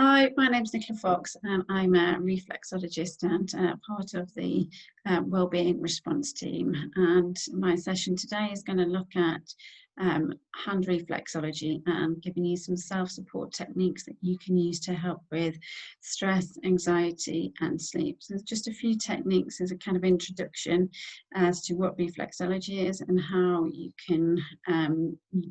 Hi, my name's Nicola Fox and I'm a reflexologist and part of the Wellbeing response team. And my session today is going to look at hand reflexology and giving you some self-support techniques that you can use to help with stress, anxiety and sleep. So there's just a few techniques as a kind of introduction as to what reflexology is and how you can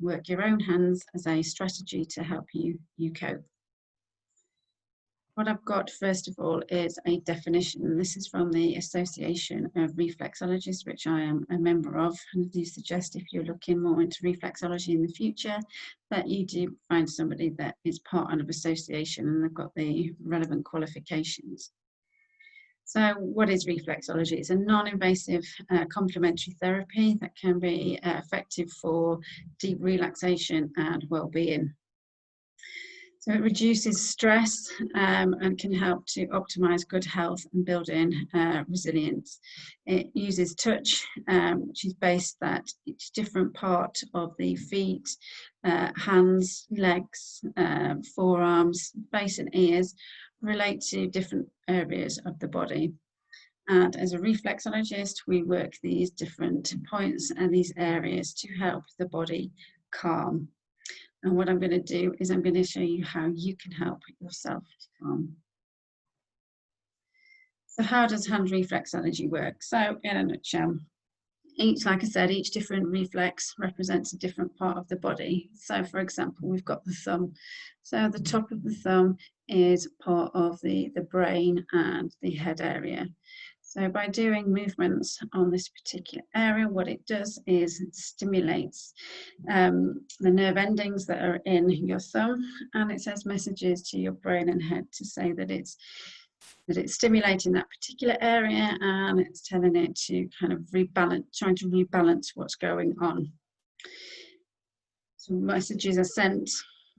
work your own hands as a strategy to help you cope. What I've got first of all is a definition. This is from the Association of Reflexologists, which I am a member of, and I do suggest if you're looking more into reflexology in the future that you do find somebody that is part of an association and they've got the relevant qualifications. So what is reflexology? It's a non-invasive complementary therapy that can be effective for deep relaxation and well-being. So it reduces stress and can help to optimize good health and build in resilience. It uses touch, which is based that each different part of the feet, hands, legs, forearms, face and ears relate to different areas of the body. And as a reflexologist, we work these different points and these areas to help the body calm. And what I'm going to do is I'm going to show you how you can help yourself to calm. So how does hand reflexology work? So in a nutshell, like I said, each different reflex represents a different part of the body. So for example, we've got the thumb. So the top of the thumb is part of the brain and the head area. So by doing movements on this particular area, what it does is it stimulates the nerve endings that are in your thumb, and it sends messages to your brain and head to say that it's stimulating that particular area, and it's telling it to kind of rebalance, trying to rebalance what's going on. So messages are sent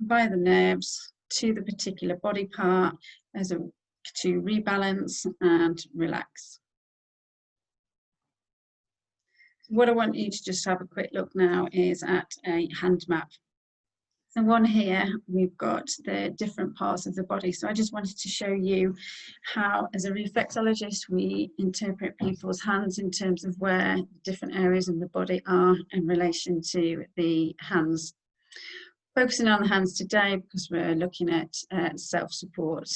by the nerves to the particular body part to rebalance and relax. What I want you to just have a quick look now is at a hand map. So one here, we've got the different parts of the body. So I just wanted to show you how, as a reflexologist, we interpret people's hands in terms of where different areas of the body are in relation to the hands. Focusing on the hands today because we're looking at self-support.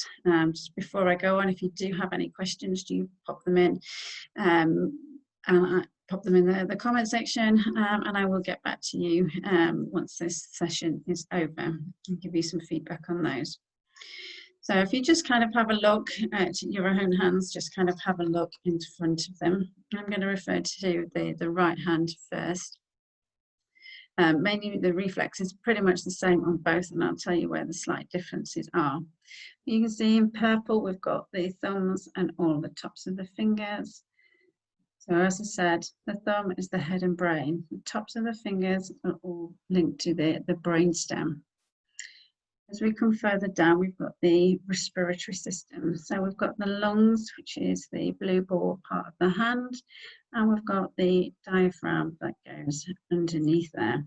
Just before I go on, if you do have any questions, do pop them in. Pop them in the comment section and I will get back to you once this session is over and give you some feedback on those. So if you just kind of have a look at your own hands, just kind of have a look in front of them. I'm going to refer to the right hand first. Mainly the reflex is pretty much the same on both, and I'll tell you where the slight differences are. You can see in purple we've got the thumbs and all the tops of the fingers. So as I said, the thumb is the head and brain. The tops of the fingers are all linked to the brain stem. As we come further down, we've got the respiratory system. So we've got the lungs, which is the blue ball part of the hand, and we've got the diaphragm that goes underneath there.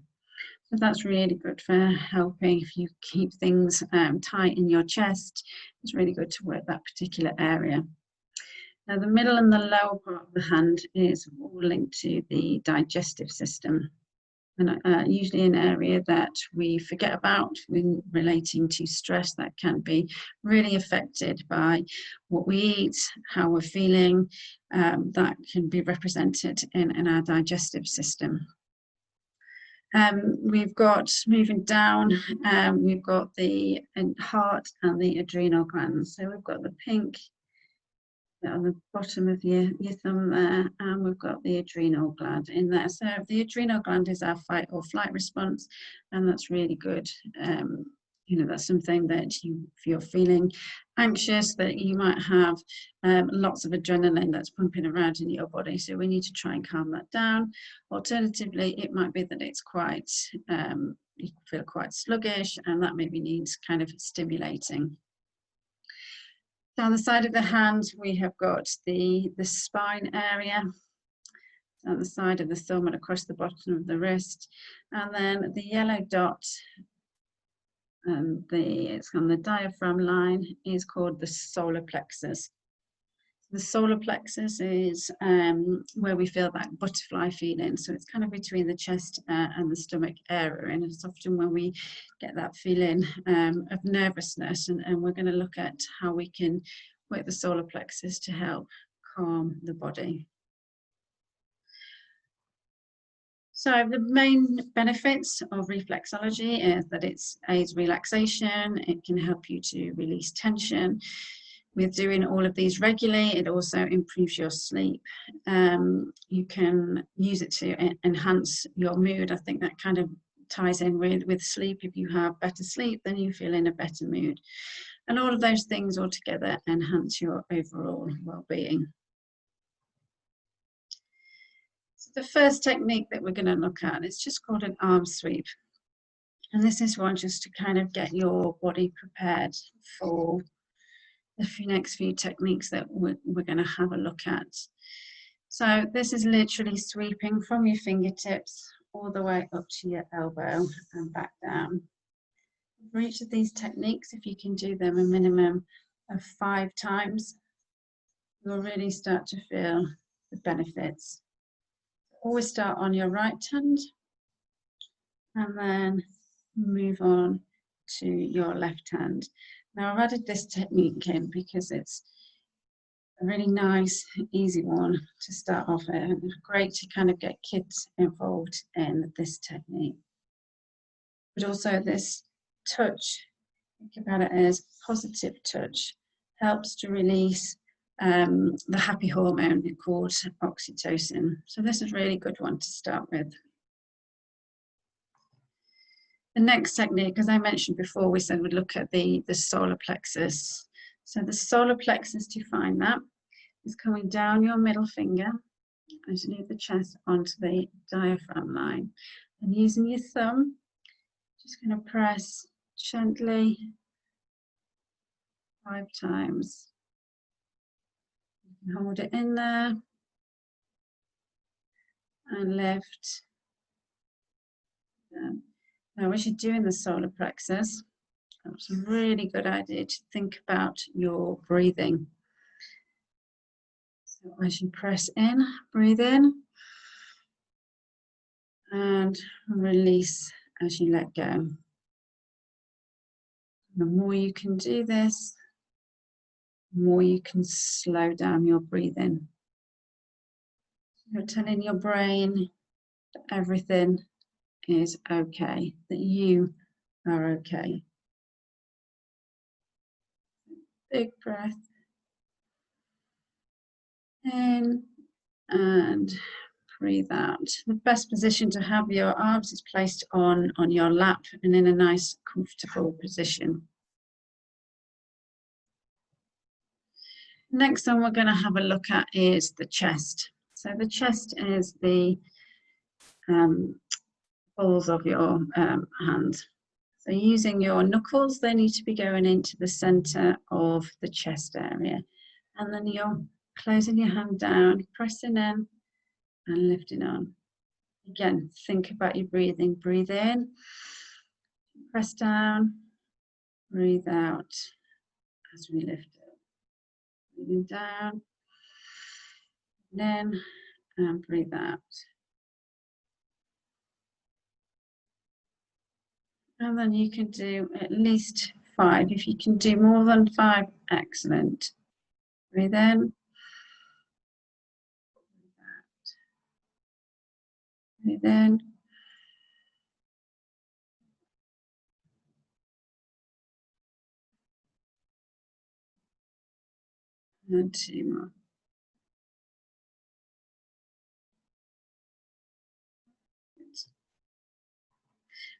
So that's really good for helping if you keep things tight in your chest. It's really good to work that particular area. Now the middle and the lower part of the hand is all linked to the digestive system, and usually an area that we forget about when relating to stress that can be really affected by what we eat, how we're feeling, that can be represented in our digestive system. We've got, moving down, we've got the heart and the adrenal glands. So we've got the pink on the bottom of your thumb there, and we've got the adrenal gland in there. So the adrenal gland is our fight or flight response, and that's really good. You know, that's something that if you're feeling anxious, that you might have lots of adrenaline that's pumping around in your body, so we need to try and calm that down. Alternatively, it might be that it's quite you feel quite sluggish, and that maybe needs kind of stimulating. Down the side of the hand, we have got the spine area, down the side of the thumb and across the bottom of the wrist. And then the yellow dot and it's on the diaphragm line, is called the solar plexus. The solar plexus is where we feel that butterfly feeling. So it's kind of between the chest and the stomach area. And it's often when we get that feeling of nervousness. And we're going to look at how we can work the solar plexus to help calm the body. So the main benefits of reflexology is that it aids relaxation. It can help you to release tension. With doing all of these regularly, it also improves your sleep. You can use it to enhance your mood. I think that kind of ties in with sleep. If you have better sleep, then you feel in a better mood. And all of those things all together enhance your overall well-being. So the first technique that we're going to look at is just called an arm sweep. And this is one just to kind of get your body prepared for the next few techniques that we're going to have a look at. So this is literally sweeping from your fingertips all the way up to your elbow and back down. For each of these techniques, if you can do them a minimum of 5 times, you'll really start to feel the benefits. Always start on your right hand and then move on to your left hand. Now I've added this technique in because it's a really nice, easy one to start off with. And it's great to kind of get kids involved in this technique. But also this touch, think about it as positive touch, helps to release the happy hormone called oxytocin. So this is a really good one to start with. The next technique, as I mentioned before, we said we'd look at the solar plexus. So the solar plexus, to find that, is coming down your middle finger underneath the chest onto the diaphragm line. And using your thumb, just going to press gently 5 times. You can hold it in there and lift. Now, as you're doing the solar plexus, it's a really good idea to think about your breathing. So as you press in, breathe in, and release as you let go. The more you can do this, the more you can slow down your breathing. You're telling your brain that everything is okay, that you are okay. Big breath in and breathe out. The best position to have your arms is placed on your lap and in a nice comfortable position. Next one we're going to have a look at is the chest. So the chest is the balls of your hand. So using your knuckles, they need to be going into the center of the chest area. And then you're closing your hand down, pressing in and lifting on. Again, think about your breathing. Breathe in, press down, breathe out as we lift it. Breathing down, in, and breathe out. And then you can do at least 5. If you can do more than 5, excellent. Breathe in. Breathe in. And 2 more.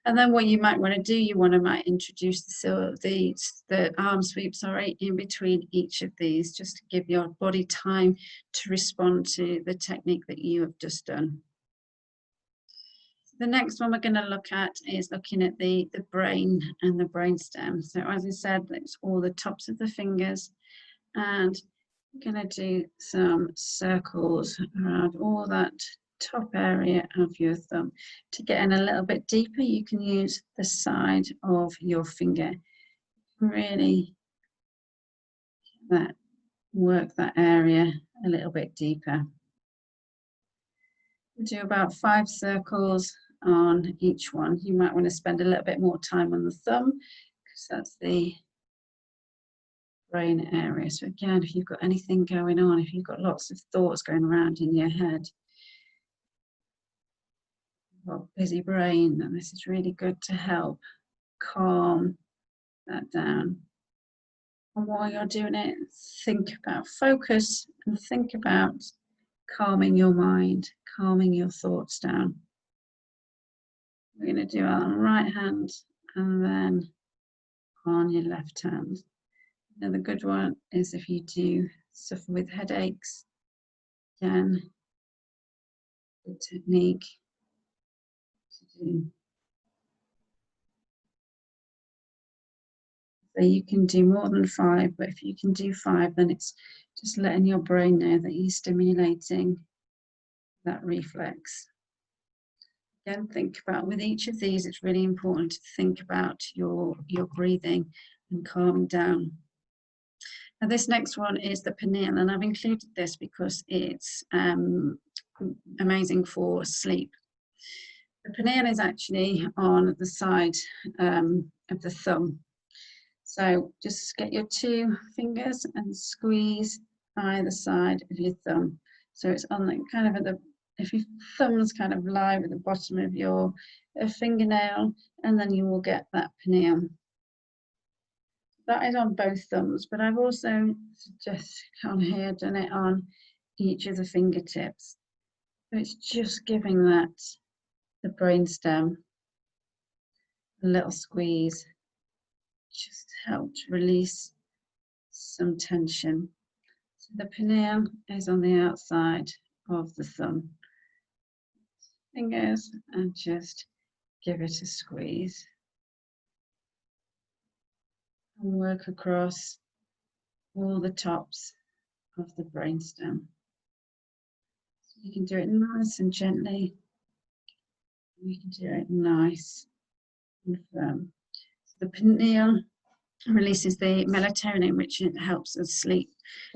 And then what you might want to do, you might introduce the arm sweep, in between each of these, just to give your body time to respond to the technique that you have just done. The next one we're going to look at is looking at the brain and the brainstem. So as I said, it's all the tops of the fingers, and we're going to do some circles around all that top area of your thumb. To get in a little bit deeper, you can use the side of your finger. Really work that area a little bit deeper. We'll do about 5 circles on each one. You might want to spend a little bit more time on the thumb because that's the brain area. So again, if you've got anything going on, if you've got lots of thoughts going around in your head, got busy brain, and this is really good to help calm that down. And while you're doing it, think about, focus and think about calming your mind, calming your thoughts down. We're going to do it on the right hand and then on your left hand. Another good one is if you do suffer with headaches, again, good technique to do. So you can do more than 5, but if you can do 5, then it's just letting your brain know that you're stimulating that reflex. Again, think about, with each of these, it's really important to think about your breathing and calming down. Now this next one is the pineal, and I've included this because it's amazing for sleep. The pineal is actually on the side of the thumb. So just get your 2 fingers and squeeze either side of your thumb. So it's on the kind of at the, if your thumb's kind of lie at the bottom of your fingernail, and then you will get that pineal. That is on both thumbs, but I've also just on here done it on each of the fingertips. So it's just giving that, the brainstem, a little squeeze, just helped release some tension. So the pineal is on the outside of the thumb. Fingers, and just give it a squeeze. And work across all the tops of the brainstem. So you can do it nice and gently. You can do it nice and firm. So the pineal releases the melatonin, which helps us sleep.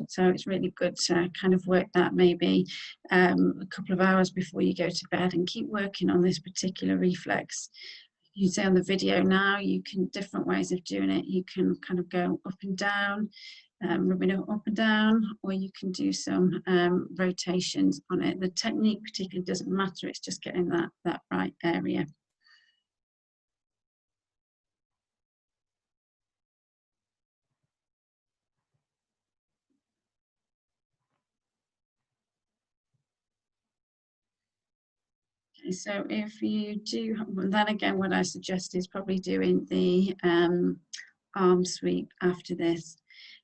So it's really good to kind of work that maybe a couple of hours before you go to bed, and keep working on this particular reflex. You see on the video now, you can, different ways of doing it. You can kind of go up and down, rubbing it up and down, or you can do some rotations on it. The technique particularly doesn't matter, it's just getting that right area. Okay, so if you do, then again, what I suggest is probably doing the arm sweep after this.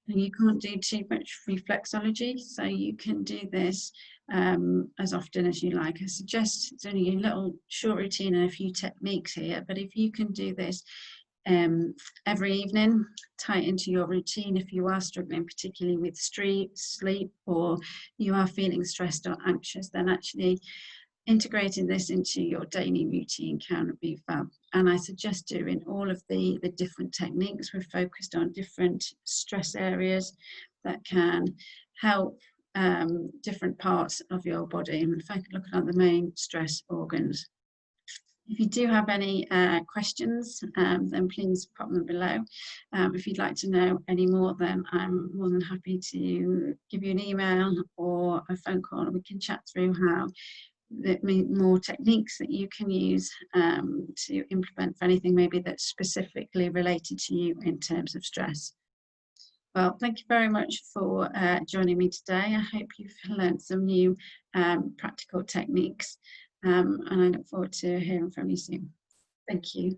And you can't do too much reflexology, so you can do this as often as you like. I suggest it's only a little short routine and a few techniques here, but if you can do this every evening, tie it into your routine. If you are struggling particularly with sleep, or you are feeling stressed or anxious, then actually integrating this into your daily routine can be fab. And I suggest doing all of the different techniques. We're focused on different stress areas that can help different parts of your body. And in fact, looking at the main stress organs. If you do have any questions, then please pop them below. If you'd like to know any more, then I'm more than happy to give you an email or a phone call, and we can chat through how more techniques that you can use to implement for anything maybe that's specifically related to you in terms of stress. Well, thank you very much for joining me today. I hope you've learned some new practical techniques, and I look forward to hearing from you soon. Thank you.